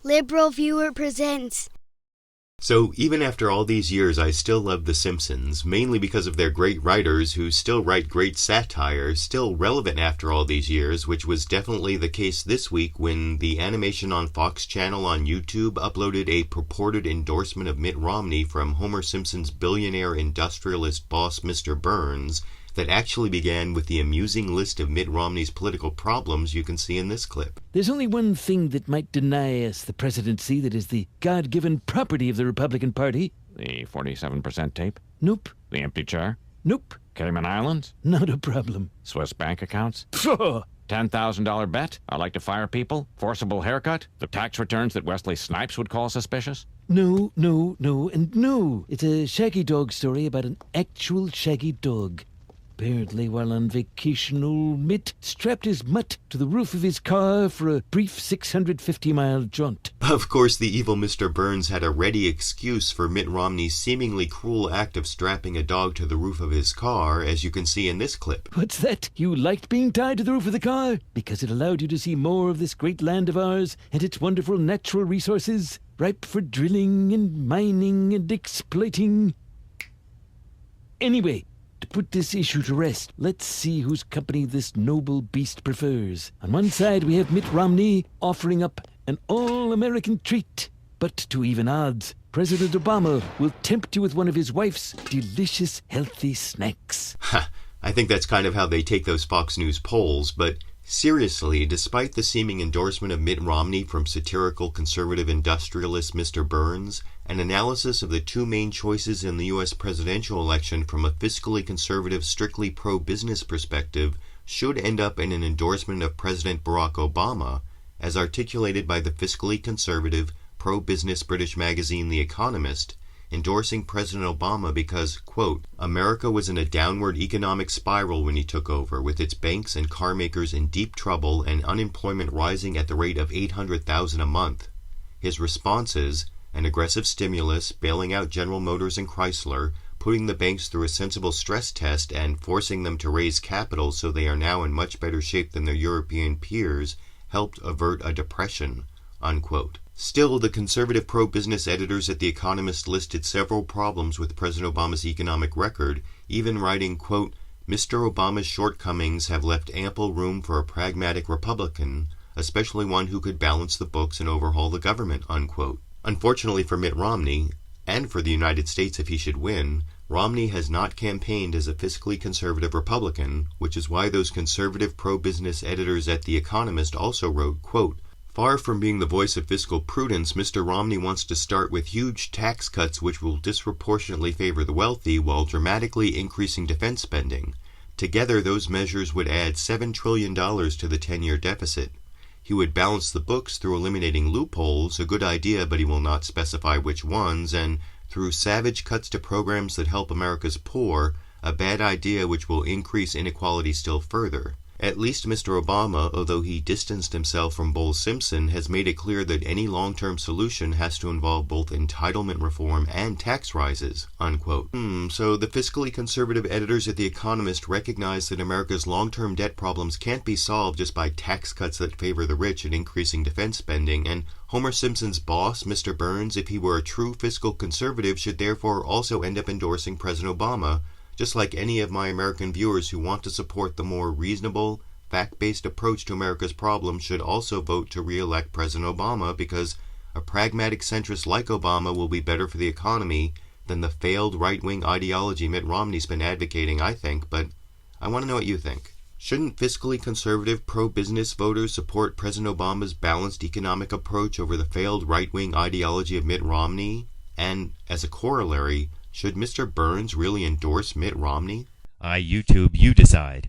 LiberalViewer presents. So even after all these years, I still love The Simpsons, mainly because of their great writers who still write great satire, still relevant after all these years, which was definitely the case this week when the Animation on Fox channel on YouTube uploaded a purported endorsement of Mitt Romney from Homer Simpson's billionaire industrialist boss Mr. Burns that actually began with the amusing list of Mitt Romney's political problems you can see in this clip. There's only one thing that might deny us the presidency that is the God-given property of the Republican Party. The 47% tape? Nope. The empty chair? Nope. Cayman Islands? Not a problem. Swiss bank accounts? Phew. $10,000 bet? I like to fire people? Forcible haircut? The tax returns that Wesley Snipes would call suspicious? No, and no. It's a shaggy dog story about an actual shaggy dog. Apparently, while on vacation, old Mitt strapped his mutt to the roof of his car for a brief 650-mile jaunt. Of course, the evil Mr. Burns had a ready excuse for Mitt Romney's seemingly cruel act of strapping a dog to the roof of his car, as you can see in this clip. What's that? You liked being tied to the roof of the car? Because it allowed you to see more of this great land of ours and its wonderful natural resources, ripe for drilling and mining and exploiting. Anyway, to put this issue to rest, let's see whose company this noble beast prefers. On one side, we have Mitt Romney offering up an all-American treat. But to even odds, President Obama will tempt you with one of his wife's delicious, healthy snacks. Ha! I think that's kind of how they take those Fox News polls, but seriously, despite the seeming endorsement of Mitt Romney from satirical conservative industrialist Mr. Burns, an analysis of the two main choices in the U.S. presidential election from a fiscally conservative, strictly pro-business perspective should end up in an endorsement of President Barack Obama, as articulated by the fiscally conservative, pro-business British magazine The Economist, endorsing President Obama because, quote, America was in a downward economic spiral when he took over, with its banks and car makers in deep trouble and unemployment rising at the rate of 800,000 a month. His responses, an aggressive stimulus, bailing out General Motors and Chrysler, putting the banks through a sensible stress test and forcing them to raise capital so they are now in much better shape than their European peers, helped avert a depression, unquote. Still, the conservative pro-business editors at The Economist listed several problems with President Obama's economic record, even writing, quote, Mr. Obama's shortcomings have left ample room for a pragmatic Republican, especially one who could balance the books and overhaul the government, unquote. Unfortunately for Mitt Romney, and for the United States if he should win, Romney has not campaigned as a fiscally conservative Republican, which is why those conservative pro-business editors at The Economist also wrote, quote, Far from being the voice of fiscal prudence, Mr. Romney wants to start with huge tax cuts which will disproportionately favor the wealthy while dramatically increasing defense spending. Together, those measures would add $7 trillion to the 10-year deficit. He would balance the books through eliminating loopholes, a good idea but he will not specify which ones, and through savage cuts to programs that help America's poor, a bad idea which will increase inequality still further. At least Mr. Obama, although he distanced himself from Bull Simpson, has made it clear that any long-term solution has to involve both entitlement reform and tax rises, unquote. So the fiscally conservative editors at The Economist recognize that America's long-term debt problems can't be solved just by tax cuts that favor the rich and increasing defense spending, and Homer Simpson's boss, Mr. Burns, if he were a true fiscal conservative, should therefore also end up endorsing President Obama, just like any of my American viewers who want to support the more reasonable, fact-based approach to America's problems should also vote to re-elect President Obama, because a pragmatic centrist like Obama will be better for the economy than the failed right-wing ideology Mitt Romney's been advocating, I think, but I want to know what you think. Shouldn't fiscally conservative pro-business voters support President Obama's balanced economic approach over the failed right-wing ideology of Mitt Romney? And, as a corollary, should Mr. Burns really endorse Mitt Romney? YouTube, you decide.